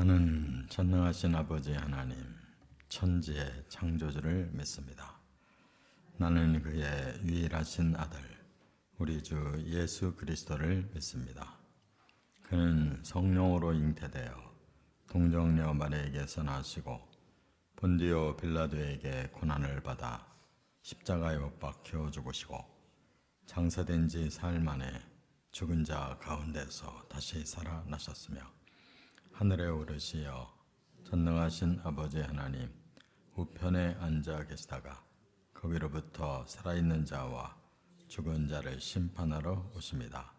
나는 전능하신 아버지 하나님, 천지의 창조주를 믿습니다. 나는 그의 유일하신 아들, 우리 주 예수 그리스도를 믿습니다. 그는 성령으로 잉태되어 동정녀 마리아에게서 나시고 본디오 빌라도에게 고난을 받아 십자가에 못 박혀 죽으시고 장사된 지 사흘 만에 죽은 자 가운데서 다시 살아나셨으며 하늘에 오르시어 전능하신 아버지 하나님 우편에 앉아 계시다가 거기로부터 살아있는 자와 죽은 자를 심판하러 오십니다.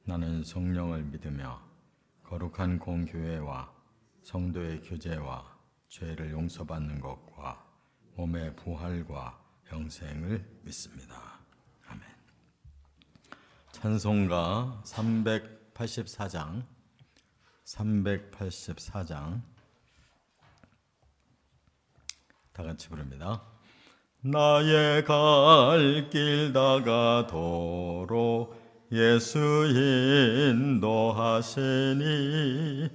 나는 성령을 믿으며 거룩한 공교회와 성도의 교제와 죄를 용서받는 것과 몸의 부활과 영생을 믿습니다. 아멘. 찬송가 384장 다 같이 부릅니다. 나의 갈 길 다가도록 예수 인도하시니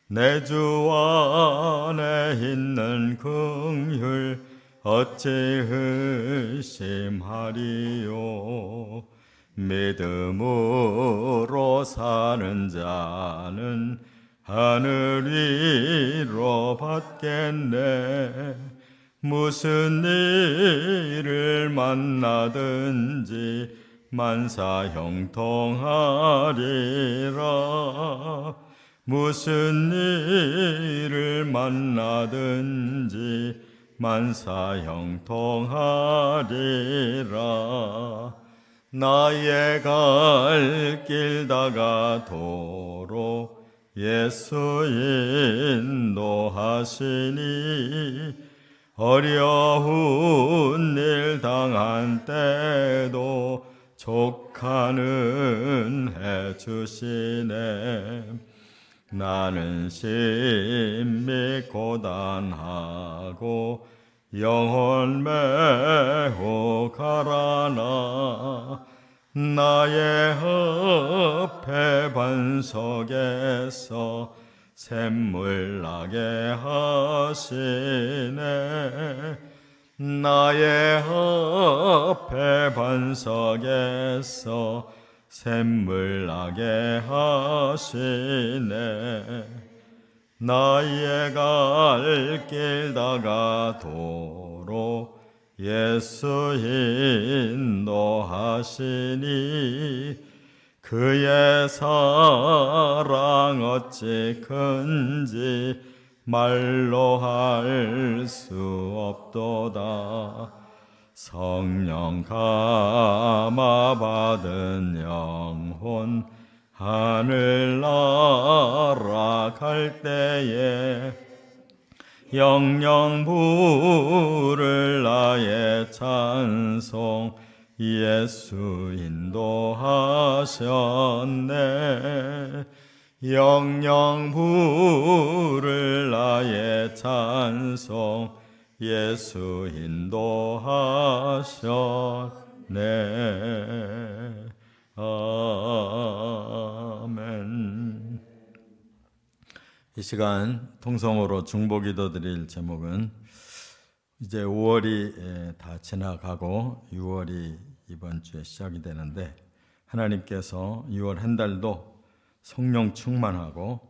내 주 안에 있는 긍휼 어찌 의심하리요. 믿음으로 사는 자는 하늘 위로 받겠네. 무슨 일을 만나든지 만사 형통하리라. 무슨 일을 만나든지 만사 형통하리라. 나의 갈 길 다가도록 예수 인도하시니 어려운 일 당한 때도 족하는 해주시네. 나는 심히 고단하고 영혼 매우 가라나 나의 허패 반석에서 샘물 나게 하시네. 나의 허패 반석에서 샘물 나게 하시네. 나의 갈 길 다가도록 예수 인도하시니 그의 사랑 어찌 큰지 말로 할 수 없도다. 성령 감화 받은 영혼 하늘나라 갈 때에 영영 부를 나의 찬송 예수 인도하셨네. 영영 부를 나의 찬송 예수 인도하셨네. 아멘. 이 시간 통성으로 중보기도 드릴 제목은 이제 5월이 다 지나가고 6월이 이번 주에 시작이 되는데 하나님께서 6월 한 달도 성령 충만하고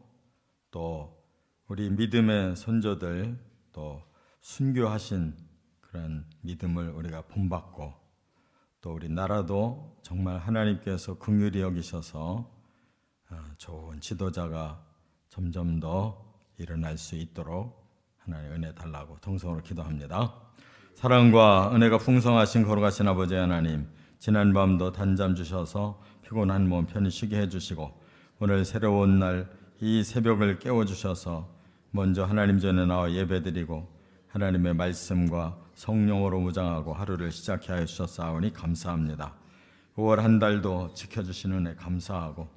또 우리 믿음의 선조들 또 순교하신 그런 믿음을 우리가 본받고 또 우리 나라도 정말 하나님께서 긍휼히 여기셔서 좋은 지도자가 점점 더 일어날 수 있도록 하나님 은혜 달라고 통성으로 기도합니다. 사랑과 은혜가 풍성하신 거룩하신 아버지 하나님, 지난 밤도 단잠 주셔서 피곤한 몸 편히 쉬게 해주시고 오늘 새로운 날 이 새벽을 깨워주셔서 먼저 하나님 전에 나와 예배드리고 하나님의 말씀과 성령으로 무장하고 하루를 시작해 하여 주셨사오니 감사합니다. 5월 한 달도 지켜주시는 은혜 감사하고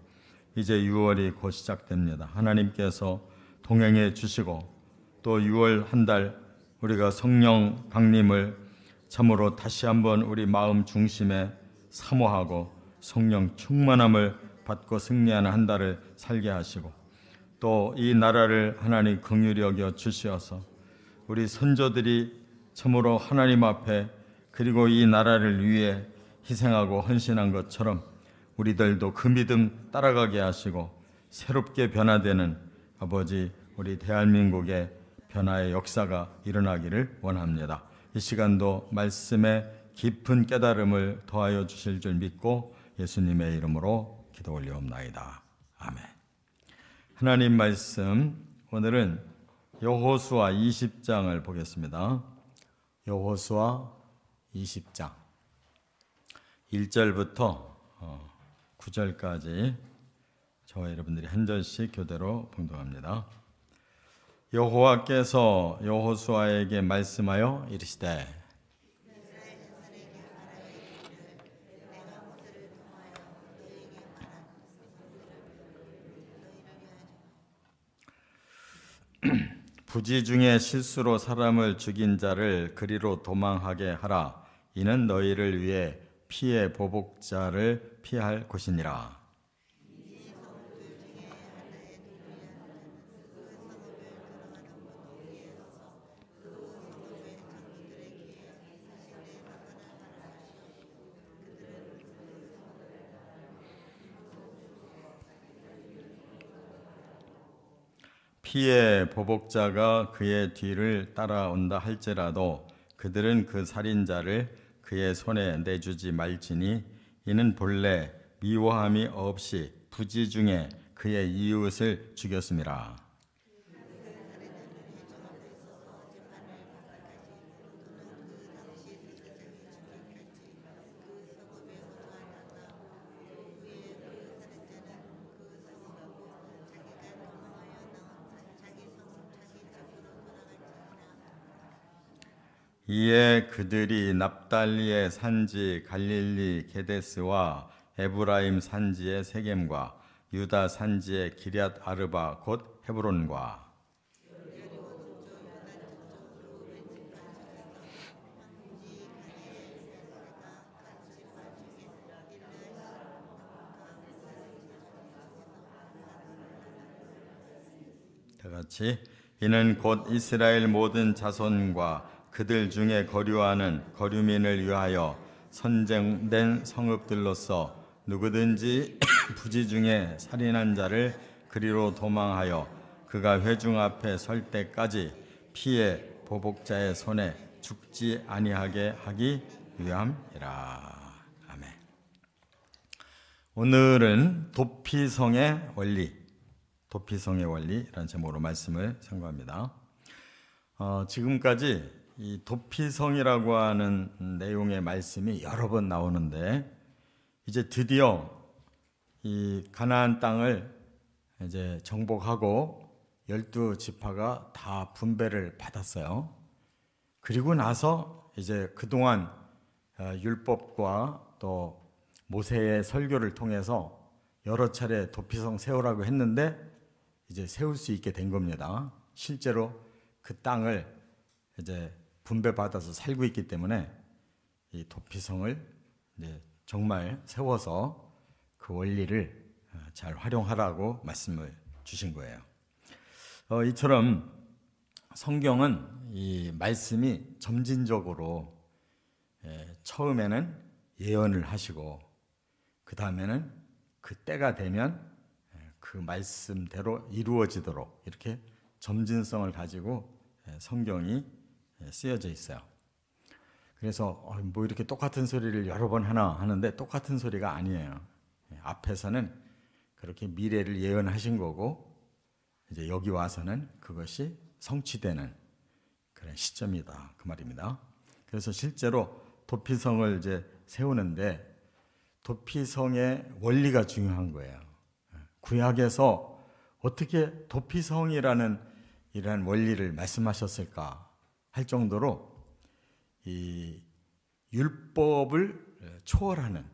이제 6월이 곧 시작됩니다. 하나님께서 동행해 주시고 또 6월 한 달 우리가 성령 강림을 참으로 다시 한번 우리 마음 중심에 사모하고 성령 충만함을 받고 승리하는 한 달을 살게 하시고 또 이 나라를 하나님 긍휼히 여겨 주시어서 우리 선조들이 참으로 하나님 앞에 그리고 이 나라를 위해 희생하고 헌신한 것처럼 우리들도 그 믿음 따라가게 하시고 새롭게 변화되는 아버지 우리 대한민국의 변화의 역사가 일어나기를 원합니다. 이 시간도 말씀의 깊은 깨달음을 더하여 주실 줄 믿고 예수님의 이름으로 기도 올려옵나이다. 아멘. 하나님 말씀 오늘은 여호수아 20장을 보겠습니다. 여호수아 20장 1절부터 9절까지 저와 여러분들이 한 절씩 교대로 봉독합니다. 여호와께서 여호수아에게 말씀하여 이르시되 부지 중에 실수로 사람을 죽인 자를 그리로 도망하게 하라. 이는 너희를 위해 피의 보복자를 피할 곳이니라. 피의 보복자가 그의 뒤를 따라온다 할지라도 그들은 그 살인자를 그의 손에 내주지 말지니 이는 본래 미워함이 없이 부지 중에 그의 이웃을 죽였음이라. 이에 그들이 납달리의 산지 갈릴리 게데스와 에브라임 산지의 세겜과 유다 산지의 기럇 아르바 곧 헤브론과 다 같이 이는 곧 이스라엘 모든 자손과 그들 중에 거류하는 거류민을 위하여 선정된 성읍들로서 누구든지 부지 중에 살인한 자를 그리로 도망하여 그가 회중 앞에 설 때까지 피의 보복자의 손에 죽지 아니하게 하기 위함이라. 아멘. 오늘은 도피성의 원리, 도피성의 원리라는 제목으로 말씀을 선고합니다. 지금까지 이 도피성이라고 하는 내용의 말씀이 여러 번 나오는데 이제 드디어 이 가나안 땅을 이제 정복하고 12지파가 다 분배를 받았어요. 그리고 나서 이제 그동안 율법과 또 모세의 설교를 통해서 여러 차례 도피성 세우라고 했는데 이제 세울 수 있게 된 겁니다. 실제로 그 땅을 이제 분배받아서 살고 있기 때문에 이 도피성을 이제 정말 세워서 그 원리를 잘 활용하라고 말씀을 주신 거예요. 이처럼 성경은 이 말씀이 점진적으로 처음에는 예언을 하시고 그 다음에는 그 때가 되면 그 말씀대로 이루어지도록 이렇게 점진성을 가지고 성경이 쓰여져 있어요. 그래서 뭐 이렇게 똑같은 소리를 여러 번 하나 하는데 똑같은 소리가 아니에요. 앞에서는 그렇게 미래를 예언하신 거고 이제 여기 와서는 그것이 성취되는 그런 시점이다 그 말입니다. 그래서 실제로 도피성을 이제 세우는데 도피성의 원리가 중요한 거예요. 구약에서 어떻게 도피성이라는 이러한 원리를 말씀하셨을까 할 정도로 이 율법을 초월하는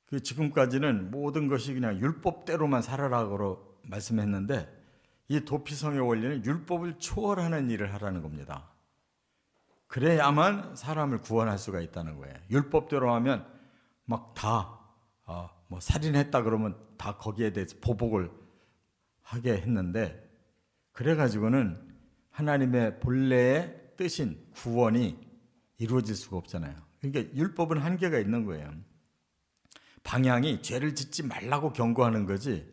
그 지금까지는 모든 것이 그냥 율법대로만 살아라고 말씀했는데 이 도피성의 원리는 율법을 초월하는 일을 하라는 겁니다. 그래야만 사람을 구원할 수가 있다는 거예요. 율법대로 하면 막 다 뭐 살인했다 그러면 다 거기에 대해서 보복을 하게 했는데, 그래가지고는 하나님의 본래의 뜻인 구원이 이루어질 수가 없잖아요. 그러니까 율법은 한계가 있는 거예요. 방향이 죄를 짓지 말라고 경고하는 거지,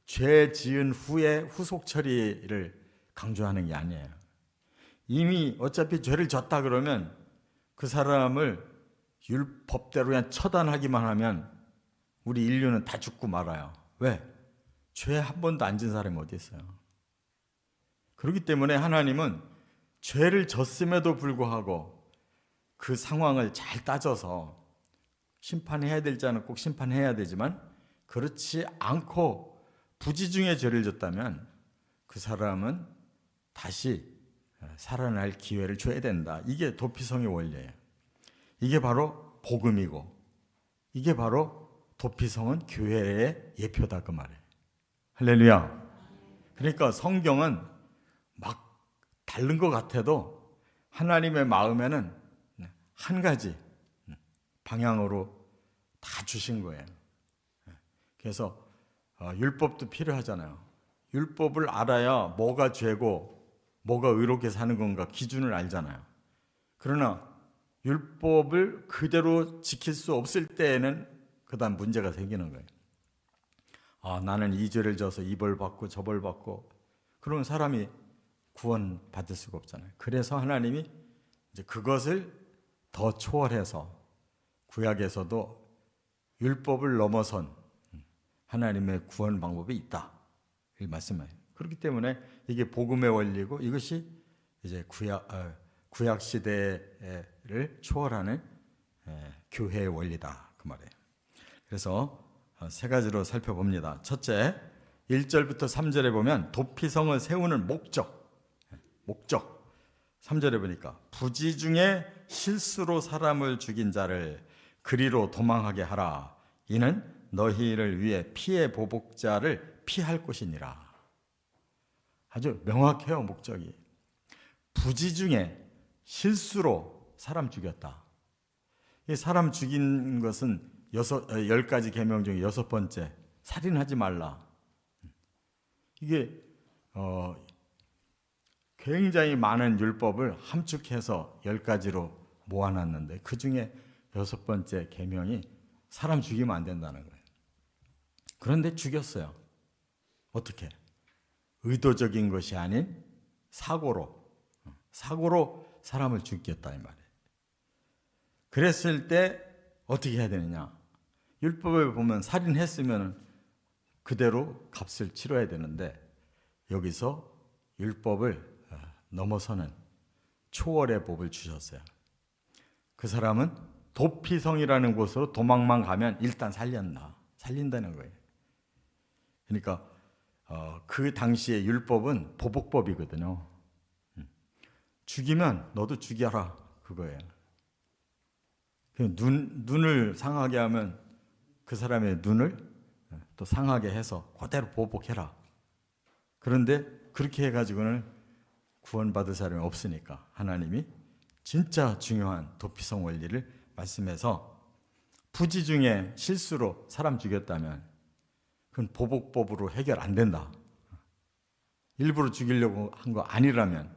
죄 지은 후에 후속 처리를 강조하는 게 아니에요. 이미 어차피 죄를 졌다 그러면 그 사람을 율법대로 그냥 처단하기만 하면 우리 인류는 다 죽고 말아요. 왜? 죄 한 번도 안 진 사람이 어디 있어요? 그렇기 때문에 하나님은 죄를 졌음에도 불구하고 그 상황을 잘 따져서 심판해야 될 자는 꼭 심판해야 되지만, 그렇지 않고 부지중에 죄를 졌다면 그 사람은 다시 살아날 기회를 줘야 된다. 이게 도피성의 원리예요. 이게 바로 복음이고, 이게 바로 도피성은 교회의 예표다, 그 말이에요. 할렐루야. 그러니까 성경은 막 다른 것 같아도 하나님의 마음에는 한 가지 방향으로 다 주신 거예요. 그래서 율법도 필요하잖아요. 율법을 알아야 뭐가 죄고 뭐가 의롭게 사는 건가 기준을 알잖아요. 그러나 율법을 그대로 지킬 수 없을 때에는 그다음 문제가 생기는 거예요. 나는 이 죄를 져서 이 벌 받고 저 벌 받고, 그러면 사람이 구원 받을 수가 없잖아요. 그래서 하나님이 이제 그것을 더 초월해서 구약에서도 율법을 넘어선 하나님의 구원 방법이 있다, 이 말씀이에요. 그렇기 때문에 이게 복음의 원리고, 이것이 이제 구약 시대를 초월하는 교회의 원리다, 그 말이에요. 그래서 세 가지로 살펴봅니다. 첫째, 1절부터 3절에 보면 도피성을 세우는 목적. 3절에 보니까 부지중에 실수로 사람을 죽인 자를 그리로 도망하게 하라. 이는 너희를 위해 피해 보복자를 피할 것이니라. 아주 명확해요, 목적이. 부지중에 실수로 사람 죽였다. 이 사람 죽인 것은 10가지 계명 중에 6번째, 살인하지 말라. 이게 굉장히 많은 율법을 함축해서 10가지로 모아놨는데, 그 중에 6번째 계명이 사람 죽이면 안 된다는 거예요. 그런데 죽였어요. 어떻게? 의도적인 것이 아닌 사고로 사람을 죽였다, 이 말이에요. 그랬을 때 어떻게 해야 되느냐? 율법을 보면 살인했으면 그대로 값을 치러야 되는데, 여기서 율법을 넘어서는 초월의 법을 주셨어요. 그 사람은 도피성이라는 곳으로 도망만 가면 일단 살린다는 거예요. 그러니까 그 당시의 율법은 보복법이거든요. 죽이면 너도 죽여라, 그거예요. 눈을 상하게 하면 그 사람의 눈을 또 상하게 해서 그대로 보복해라. 그런데 그렇게 해가지고는 구원받을 사람이 없으니까 하나님이 진짜 중요한 도피성 원리를 말씀해서, 부지중에 실수로 사람 죽였다면 그건 보복법으로 해결 안 된다. 일부러 죽이려고 한 거 아니라면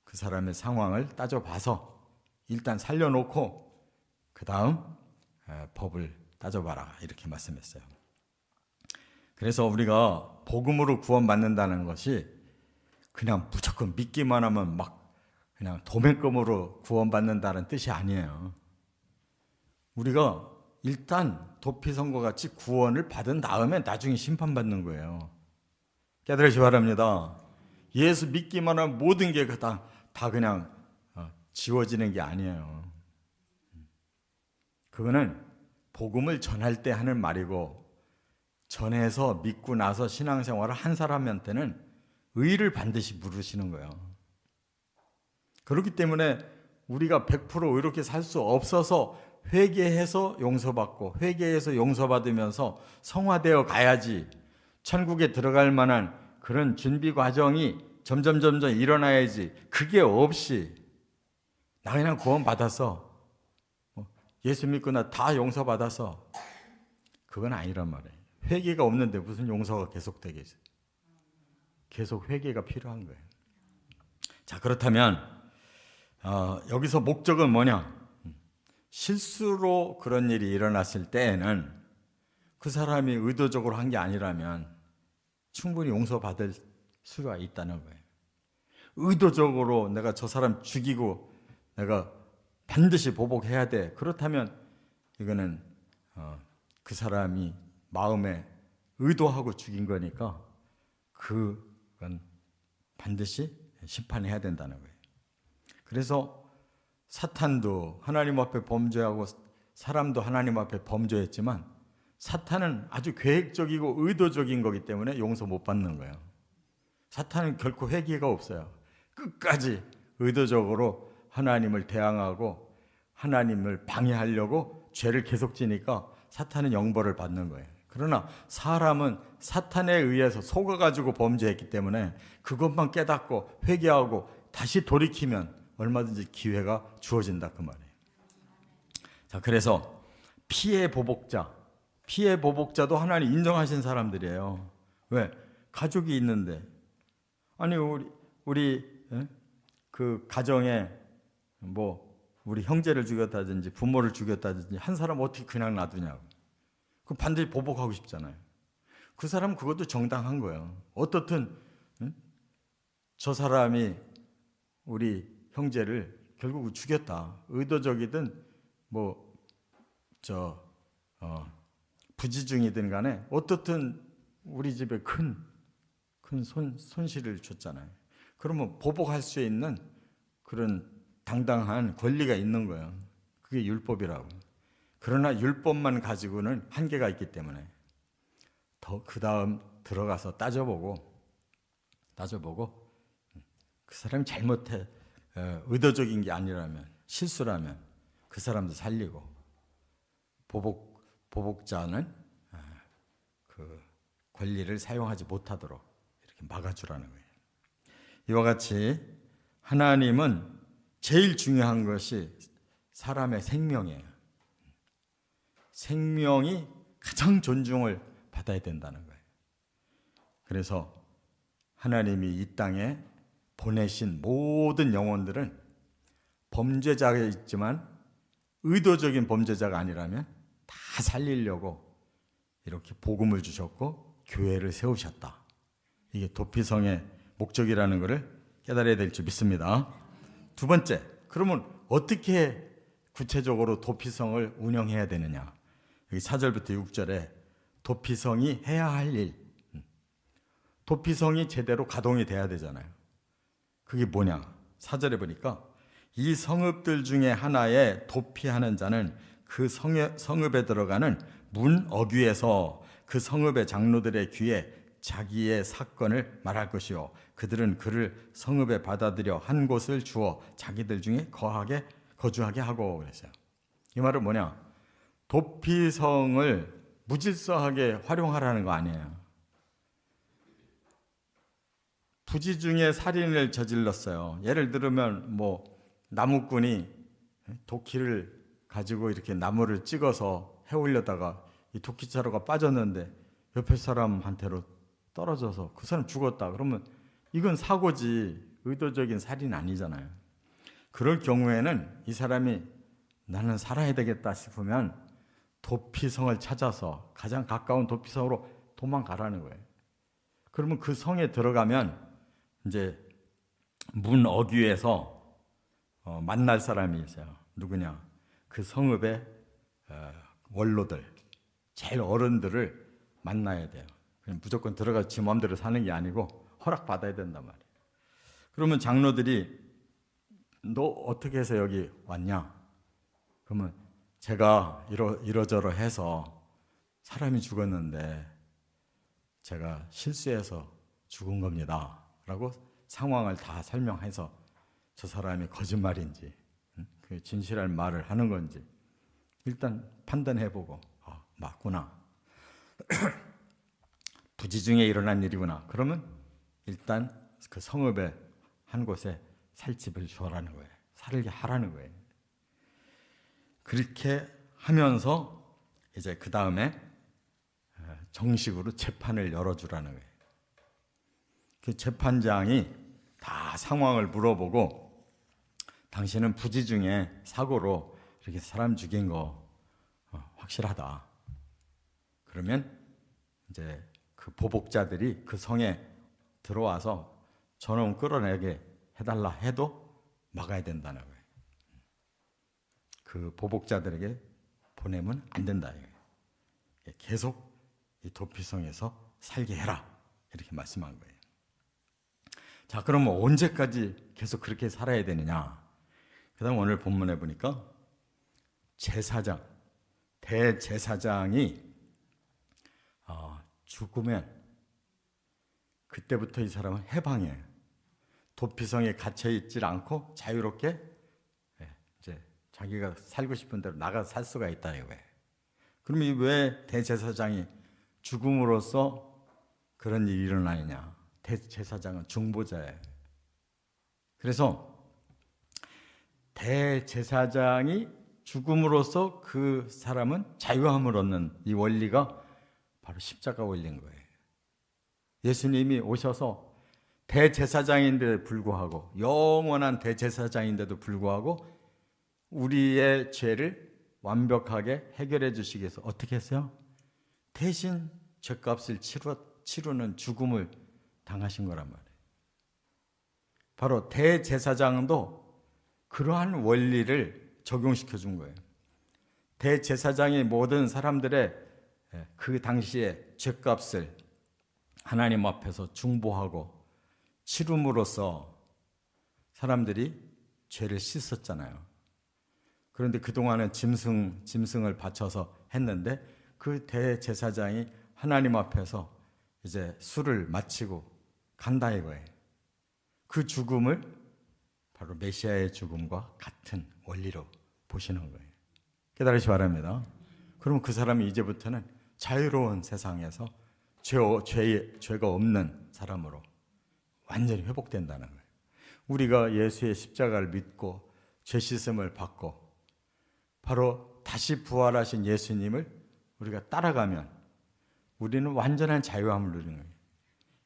그 사람의 상황을 따져봐서 일단 살려놓고 그 다음 법을 따져봐라, 이렇게 말씀했어요. 그래서 우리가 복음으로 구원받는다는 것이 그냥 무조건 믿기만 하면 막 그냥 도매금으로 구원받는다는 뜻이 아니에요. 우리가 일단 도피성과 같이 구원을 받은 다음에 나중에 심판받는 거예요. 깨달으시 바랍니다. 예수 믿기만 하면 모든 게 다 그냥 지워지는 게 아니에요. 그거는 복음을 전할 때 하는 말이고, 전해서 믿고 나서 신앙생활을 한 사람한테는 의를 반드시 물으시는 거예요. 그렇기 때문에 우리가 100% 의롭게 살 수 없어서 회개해서 용서받고, 회개해서 용서받으면서 성화되어 가야지, 천국에 들어갈 만한 그런 준비 과정이 점점 일어나야지, 그게 없이 나 그냥 구원 받았어, 예수 믿고 나 다 용서받아서, 그건 아니란 말이에요. 회개가 없는데 무슨 용서가 계속되겠어요? 계속 회개가 필요한 거예요. 자, 그렇다면 여기서 목적은 뭐냐? 실수로 그런 일이 일어났을 때에는 그 사람이 의도적으로 한 게 아니라면 충분히 용서받을 수가 있다는 거예요. 의도적으로 내가 저 사람 죽이고 내가 반드시 보복해야 돼. 그렇다면 이거는 그 사람이 마음에 의도하고 죽인 거니까 그건 반드시 심판해야 된다는 거예요. 그래서 사탄도 하나님 앞에 범죄하고 사람도 하나님 앞에 범죄했지만 사탄은 아주 계획적이고 의도적인 거기 때문에 용서 못 받는 거예요. 사탄은 결코 회개가 없어요. 끝까지 의도적으로 하나님을 대항하고 하나님을 방해하려고 죄를 계속 지니까 사탄은 영벌을 받는 거예요. 그러나 사람은 사탄에 의해서 속아가지고 범죄했기 때문에 그것만 깨닫고 회개하고 다시 돌이키면 얼마든지 기회가 주어진다 그 말이에요. 자, 그래서 피해 보복자도 하나님 인정하신 사람들이에요. 왜? 가족이 있는데 아니 우리 그 가정에 뭐 우리 형제를 죽였다든지 부모를 죽였다든지 한 사람 어떻게 그냥 놔두냐고. 그 반드시 보복하고 싶잖아요. 그 사람 그것도 정당한 거예요. 어떻든 저 사람이 우리 형제를 결국 죽였다. 의도적이든 부지중이든 간에 어떻든 우리 집에 큰 손실을 줬잖아요. 그러면 보복할 수 있는 그런 당당한 권리가 있는 거예요. 그게 율법이라고. 그러나 율법만 가지고는 한계가 있기 때문에 더 그 다음 들어가서 따져보고 그 사람이 잘못해 의도적인 게 아니라면 실수라면 그 사람도 살리고 보복자는 그 권리를 사용하지 못하도록 이렇게 막아주라는 거예요. 이와 같이 하나님은 제일 중요한 것이 사람의 생명이에요. 생명이 가장 존중을 받아야 된다는 거예요. 그래서 하나님이 이 땅에 보내신 모든 영혼들은 범죄자가 있지만 의도적인 범죄자가 아니라면 다 살리려고 이렇게 복음을 주셨고 교회를 세우셨다. 이게 도피성의 목적이라는 것을 깨달아야 될 줄 믿습니다. 두 번째, 그러면 어떻게 구체적으로 도피성을 운영해야 되느냐? 여기 4절부터 6절에 도피성이 해야 할 일, 도피성이 제대로 가동이 돼야 되잖아요. 그게 뭐냐? 4절에 보니까 이 성읍들 중에 하나에 도피하는 자는 그 성읍에 들어가는 문 어귀에서 그 성읍의 장로들의 귀에 자기의 사건을 말할 것이요 그들은 그를 성읍에 받아들여 한 곳을 주어 자기들 중에 거주하게 하고 그랬어요. 이 말은 뭐냐? 도피성을 무질서하게 활용하라는 거 아니에요. 부지중에 살인을 저질렀어요. 예를 들면 나무꾼이 도끼를 가지고 이렇게 나무를 찍어서 해올려다가 이 도끼자루가 빠졌는데 옆에 사람한테로 떨어져서 그 사람 죽었다. 그러면 이건 사고지 의도적인 살인 아니잖아요. 그럴 경우에는 이 사람이 나는 살아야 되겠다 싶으면 도피성을 찾아서 가장 가까운 도피성으로 도망가라는 거예요. 그러면 그 성에 들어가면 이제 문 어귀에서 만날 사람이 있어요. 누구냐? 그 성읍의 원로들, 제일 어른들을 만나야 돼요. 그냥 무조건 들어가서 지 마음대로 사는 게 아니고 허락받아야 된단 말이에요. 그러면 장로들이 너 어떻게 해서 여기 왔냐? 그러면 제가 이러저러 해서 사람이 죽었는데 제가 실수해서 죽은 겁니다. 라고 상황을 다 설명해서 저 사람이 거짓말인지 그 진실한 말을 하는 건지 일단 판단해보고 맞구나. 부지중에 일어난 일이구나. 그러면 일단 그 성읍의 한 곳에 살집을 주어라는 거예요. 살게 하라는 거예요. 그렇게 하면서 이제 그 다음에 정식으로 재판을 열어주라는 거예요. 그 재판장이 다 상황을 물어보고 당신은 부지 중에 사고로 이렇게 사람 죽인 거 확실하다. 그러면 이제 그 보복자들이 그 성에 들어와서 저놈 끌어내게 해달라 해도 막아야 된다는 거예요. 그 보복자들에게 보내면 안 된다. 계속 이 도피성에서 살게 해라. 이렇게 말씀한 거예요. 자, 그러면 언제까지 계속 그렇게 살아야 되느냐? 그 다음 오늘 본문에 보니까 제사장, 대제사장이 죽으면 그때부터 이 사람은 해방이에요. 도피성에 갇혀있지 않고 자유롭게 이제 자기가 살고 싶은 대로 나가서 살 수가 있다 이거예요. 그러면 왜 대제사장이 죽음으로써 그런 일이 일어나느냐? 대제사장은 중보자예요. 그래서 대제사장이 죽음으로써 그 사람은 자유함을 얻는 이 원리가 바로 십자가 원리인 거예요. 예수님이 오셔서 대제사장인데도 불구하고, 영원한 대제사장인데도 불구하고 우리의 죄를 완벽하게 해결해 주시기 위해서 어떻게 했어요? 대신 죄값을 치르는 죽음을 당하신 거란 말이에요. 바로 대제사장도 그러한 원리를 적용시켜 준 거예요. 대제사장이 모든 사람들의 그 당시에 죄값을 하나님 앞에서 중보하고 치름으로써 사람들이 죄를 씻었잖아요. 그런데 그동안은 짐승을 바쳐서 했는데 그 대제사장이 하나님 앞에서 이제 술을 마치고 간다 이거예요. 그 죽음을 바로 메시아의 죽음과 같은 원리로 보시는 거예요. 깨달으시 바랍니다. 그러면 그 사람이 이제부터는 자유로운 세상에서 죄가 없는 사람으로 완전히 회복된다는 거예요. 우리가 예수의 십자가를 믿고 죄 씻음을 받고 바로 다시 부활하신 예수님을 우리가 따라가면 우리는 완전한 자유함을 누리는 거예요.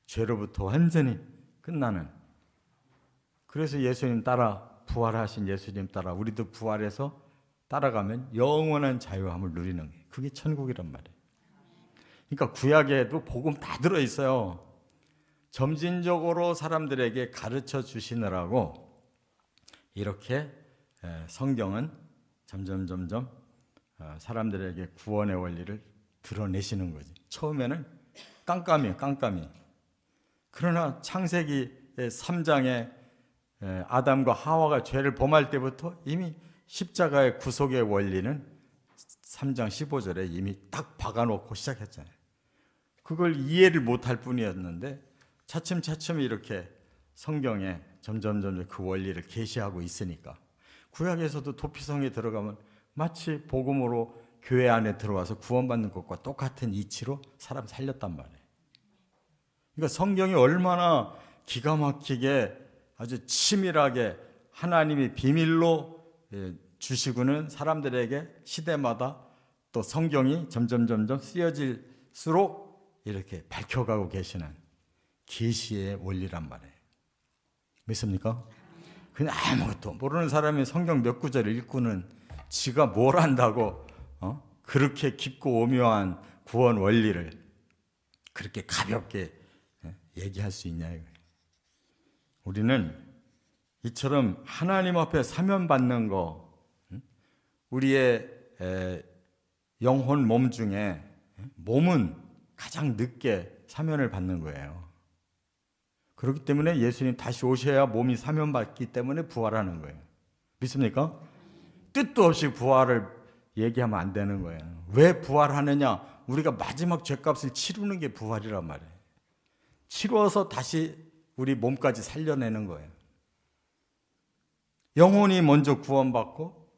죄로부터 완전히 끝나는. 그래서 예수님 따라, 부활하신 예수님 따라 우리도 부활해서 따라가면 영원한 자유함을 누리는 거예요. 그게 천국이란 말이에요. 그러니까 구약에도 복음 다 들어있어요. 점진적으로 사람들에게 가르쳐 주시느라고 이렇게 성경은 점점 사람들에게 구원의 원리를 드러내시는 거지. 처음에는 깜깜이. 그러나 창세기 3장에 아담과 하와가 죄를 범할 때부터 이미 십자가의 구속의 원리는 3장 15절에 이미 딱 박아놓고 시작했잖아요. 그걸 이해를 못할 뿐이었는데 차츰 이렇게 성경에 점점 그 원리를 계시하고 있으니까 구약에서도 도피성에 들어가면 마치 복음으로 교회 안에 들어와서 구원받는 것과 똑같은 이치로 사람 살렸단 말이에요. 그러니까 성경이 얼마나 기가 막히게 아주 치밀하게 하나님이 비밀로 주시고는 사람들에게 시대마다 또 성경이 점점 쓰여질수록 이렇게 밝혀가고 계시는 계시의 원리란 말이에요. 믿습니까? 그냥 아무것도 모르는 사람이 성경 몇 구절을 읽고는 지가 뭘 안다고 그렇게 깊고 오묘한 구원 원리를 그렇게 가볍게 얘기할 수 있냐 이거예요. 우리는 이처럼 하나님 앞에 사면받는 거, 우리의 영혼 몸 중에 몸은 가장 늦게 사면을 받는 거예요. 그렇기 때문에 예수님 다시 오셔야 몸이 사면받기 때문에 부활하는 거예요. 믿습니까? 뜻도 없이 부활을 얘기하면 안 되는 거예요. 왜 부활하느냐? 우리가 마지막 죄값을 치르는 게 부활이란 말이에요. 치루어서 다시 우리 몸까지 살려내는 거예요. 영혼이 먼저 구원받고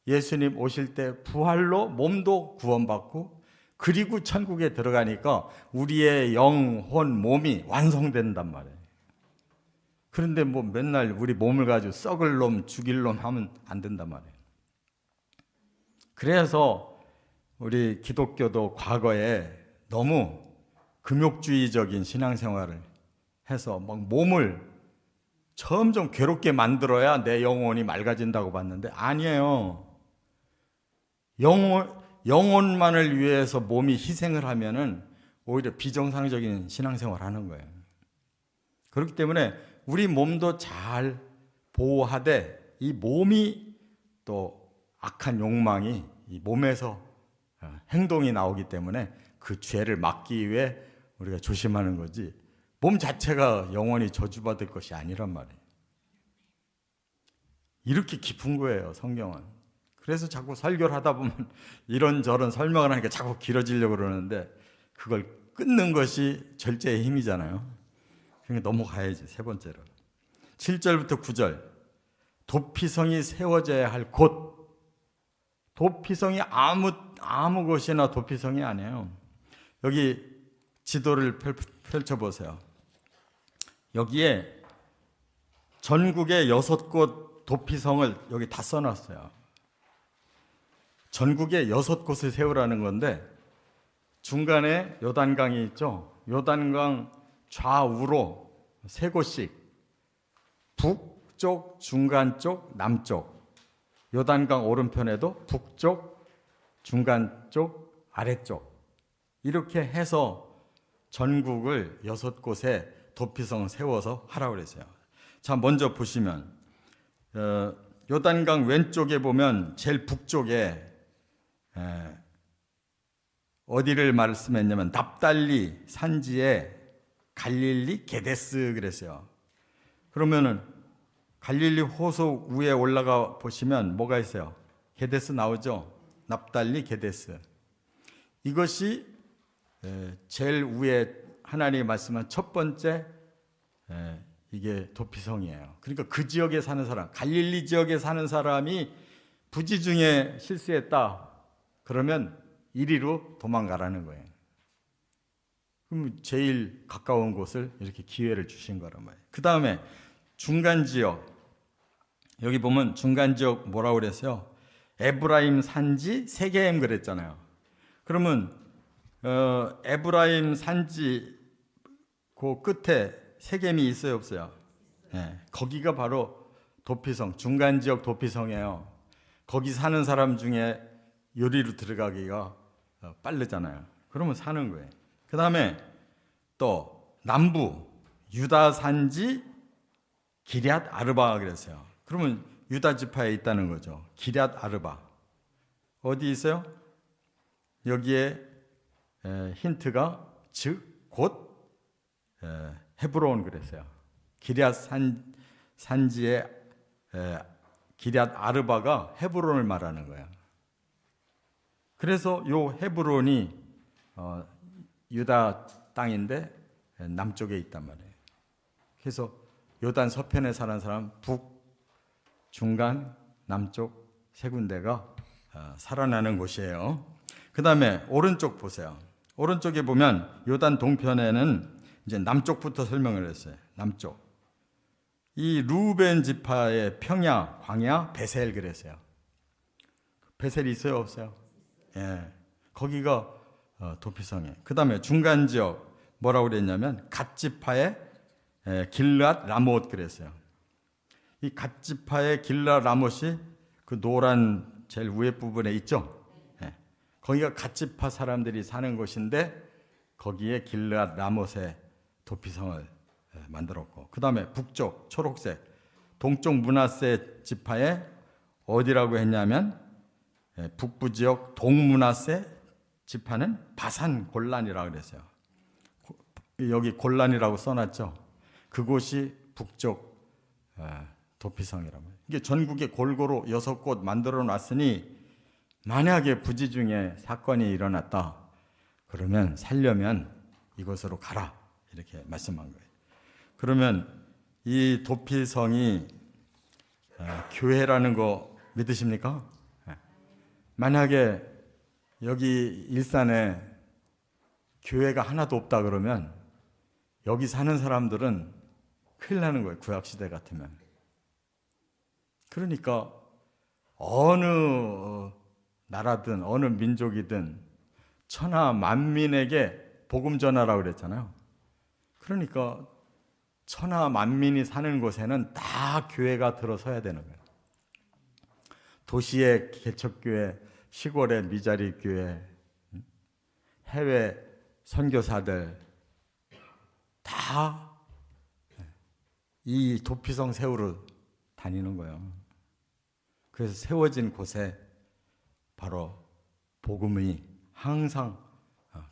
예수님 오실 때 부활로 몸도 구원받고 그리고 천국에 들어가니까 우리의 영혼 몸이 완성된단 말이에요. 그런데 뭐 맨날 우리 몸을 가지고 썩을 놈 죽일 놈 하면 안 된단 말이에요. 그래서 우리 기독교도 과거에 너무 금욕주의적인 신앙생활을 해서 막 몸을 점점 괴롭게 만들어야 내 영혼이 맑아진다고 봤는데 아니에요. 영혼만을 위해서 몸이 희생을 하면은 오히려 비정상적인 신앙생활을 하는 거예요. 그렇기 때문에 우리 몸도 잘 보호하되 이 몸이 또 악한 욕망이 이 몸에서 행동이 나오기 때문에 그 죄를 막기 위해 우리가 조심하는 거지 몸 자체가 영원히 저주받을 것이 아니란 말이에요. 이렇게 깊은 거예요, 성경은. 그래서 자꾸 설교를 하다 보면 이런저런 설명을 하니까 자꾸 길어지려고 그러는데 그걸 끊는 것이 절제의 힘이잖아요. 그러니까 넘어가야지. 세 번째로 7절부터 9절 도피성이 세워져야 할 곳. 도피성이 아무 곳이나 도피성이 아니에요. 여기 지도를 펼쳐보세요. 여기에 전국의 6곳 도피성을 여기 다 써놨어요. 전국에 6곳을 세우라는 건데 중간에 요단강이 있죠. 요단강 좌우로 3곳씩 북쪽, 중간 쪽, 남쪽. 요단강 오른편에도 북쪽, 중간 쪽, 아래쪽. 이렇게 해서 전국을 6곳에 도피성을 세워서 하라고 그랬어요. 자, 먼저 보시면 요단강 왼쪽에 보면 제일 북쪽에 어디를 말씀했냐면 납달리 산지에 갈릴리 게데스 그랬어요. 그러면은 갈릴리 호수 위에 올라가 보시면 뭐가 있어요? 게데스 나오죠? 납달리 게데스. 이것이 제일 위에 하나님이 말씀한 첫 번째 이게 도피성이에요. 그러니까 그 지역에 사는 사람, 갈릴리 지역에 사는 사람이 부지 중에 실수했다. 그러면 이리로 도망가라는 거예요. 그럼 제일 가까운 곳을 이렇게 기회를 주신 거란 말이에요. 그 다음에 중간 지역. 여기 보면 중간 지역 뭐라고 그랬어요? 에브라임 산지 세겜 그랬잖아요. 그러면 에브라임 산지 그 끝에 세겜이 있어요, 없어요? 네, 거기가 바로 도피성, 중간 지역 도피성이에요. 거기 사는 사람 중에 요리로 들어가기가 빠르잖아요. 그러면 사는 거예요. 그 다음에 또 남부 유다 산지 기럇 아르바 그랬어요. 그러면 유다 지파에 있다는 거죠. 기럇 아르바 어디 있어요? 여기에 힌트가 즉 곧 헤브론 그랬어요. 기럇 산지의 기럇 아르바가 헤브론을 말하는 거예요. 그래서 요 헤브론이 유다 땅인데 남쪽에 있단 말이에요. 그래서 요단 서편에 사는 사람 북, 중간, 남쪽 세 군데가 살아나는 곳이에요. 그 다음에 오른쪽 보세요. 오른쪽에 보면 요단 동편에는 이제 남쪽부터 설명을 했어요. 남쪽. 이 루벤 지파의 평야, 광야, 베셀 그랬어요. 베셀이 있어요, 없어요? 예, 거기가 도피성이에요. 그 다음에 중간 지역 뭐라고 그랬냐면 갓 지파의 길랏 라못 그랬어요. 이 갓 지파의 길랏 라못이 그 노란 제일 위에 부분에 있죠. 예, 거기가 갓 지파 사람들이 사는 곳인데 거기에 길랏 라못의 도피성을 만들었고, 그 다음에 북쪽 초록색 동쪽 므낫세 지파의 어디라고 했냐면 북부 지역 동므낫세 지파는 바산 골란이라고 그랬어요. 여기 골란이라고 써놨죠. 그곳이 북쪽 도피성이라고. 이게 전국에 골고루 6곳 만들어 놨으니 만약에 부지 중에 사건이 일어났다 그러면 살려면 이곳으로 가라 이렇게 말씀한 거예요. 그러면 이 도피성이 교회라는 거 믿으십니까? 만약에 여기 일산에 교회가 하나도 없다 그러면 여기 사는 사람들은 큰일 나는 거예요. 구약시대 같으면. 그러니까 어느 나라든 어느 민족이든 천하 만민에게 복음 전하라고 그랬잖아요. 그러니까 천하 만민이 사는 곳에는 다 교회가 들어서야 되는 거예요. 도시의 개척교회, 시골의 미자리 교회, 해외 선교사들 다 이 도피성 세우러 다니는 거예요. 그래서 세워진 곳에 바로 복음이 항상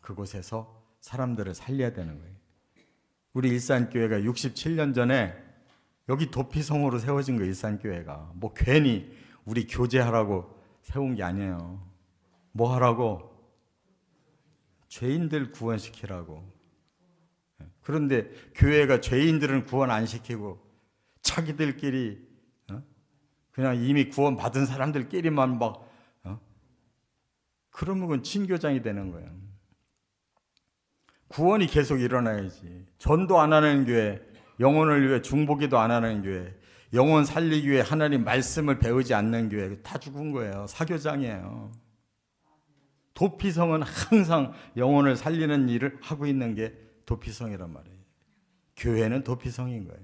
그곳에서 사람들을 살려야 되는 거예요. 우리 일산교회가 67년 전에 여기 도피성으로 세워진 거예요. 일산교회가 뭐 괜히 우리 교제하라고 세운 게 아니에요. 뭐 하라고? 죄인들 구원시키라고. 그런데 교회가 죄인들은 구원 안 시키고 자기들끼리 그냥 이미 구원 받은 사람들끼리만 막 그러면 그건 친교장이 되는 거예요. 구원이 계속 일어나야지. 전도 안 하는 교회, 영혼을 위해 중보기도 안 하는 교회, 영혼 살리기 위해 하나님 말씀을 배우지 않는 교회 다 죽은 거예요. 사교장이에요. 도피성은 항상 영혼을 살리는 일을 하고 있는 게 도피성이란 말이에요. 교회는 도피성인 거예요.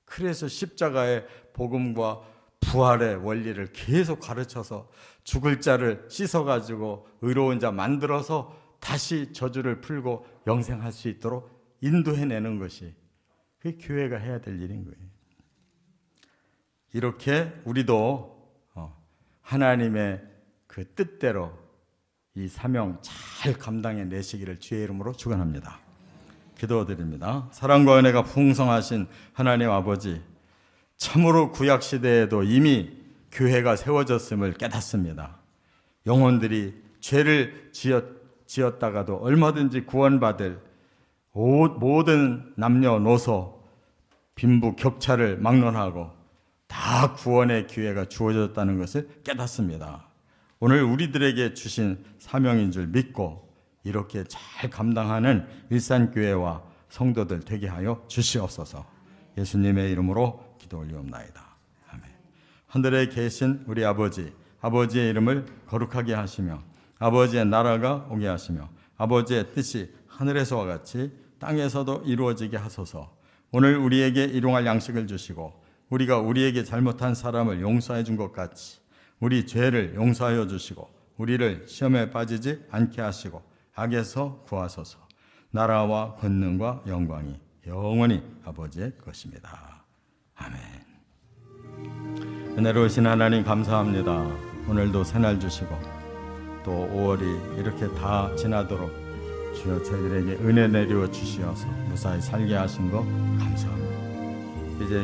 그래서 십자가의 복음과 부활의 원리를 계속 가르쳐서 죽을 자를 씻어가지고 의로운 자 만들어서 다시 저주를 풀고 영생할 수 있도록 인도해내는 것이 그게 교회가 해야 될 일인 거예요. 이렇게 우리도 하나님의 그 뜻대로 이 사명 잘 감당해내시기를 주의 이름으로 축원합니다. 기도드립니다. 사랑과 은혜가 풍성하신 하나님 아버지, 참으로 구약시대에도 이미 교회가 세워졌음을 깨닫습니다. 영혼들이 죄를 지었다가도 얼마든지 구원받을 모든 남녀노소 빈부 격차를 막론하고 다 구원의 기회가 주어졌다는 것을 깨닫습니다. 오늘 우리들에게 주신 사명인 줄 믿고 이렇게 잘 감당하는 일산교회와 성도들 되게 하여 주시옵소서. 예수님의 이름으로 기도 올리옵나이다. 아멘. 하늘에 계신 우리 아버지, 아버지의 이름을 거룩하게 하시며 아버지의 나라가 오게 하시며 아버지의 뜻이 하늘에서와 같이 땅에서도 이루어지게 하소서. 오늘 우리에게 일용할 양식을 주시고 우리가 우리에게 잘못한 사람을 용서해 준 것 같이 우리 죄를 용서하여 주시고 우리를 시험에 빠지지 않게 하시고 악에서 구하소서. 나라와 권능과 영광이 영원히 아버지의 것입니다. 아멘. 은혜로우신 하나님 감사합니다. 오늘도 새날 주시고 또 5월이 이렇게 다 지나도록 주여 저희들에게 은혜 내려 주시어서 무사히 살게 하신 거 감사합니다. 이제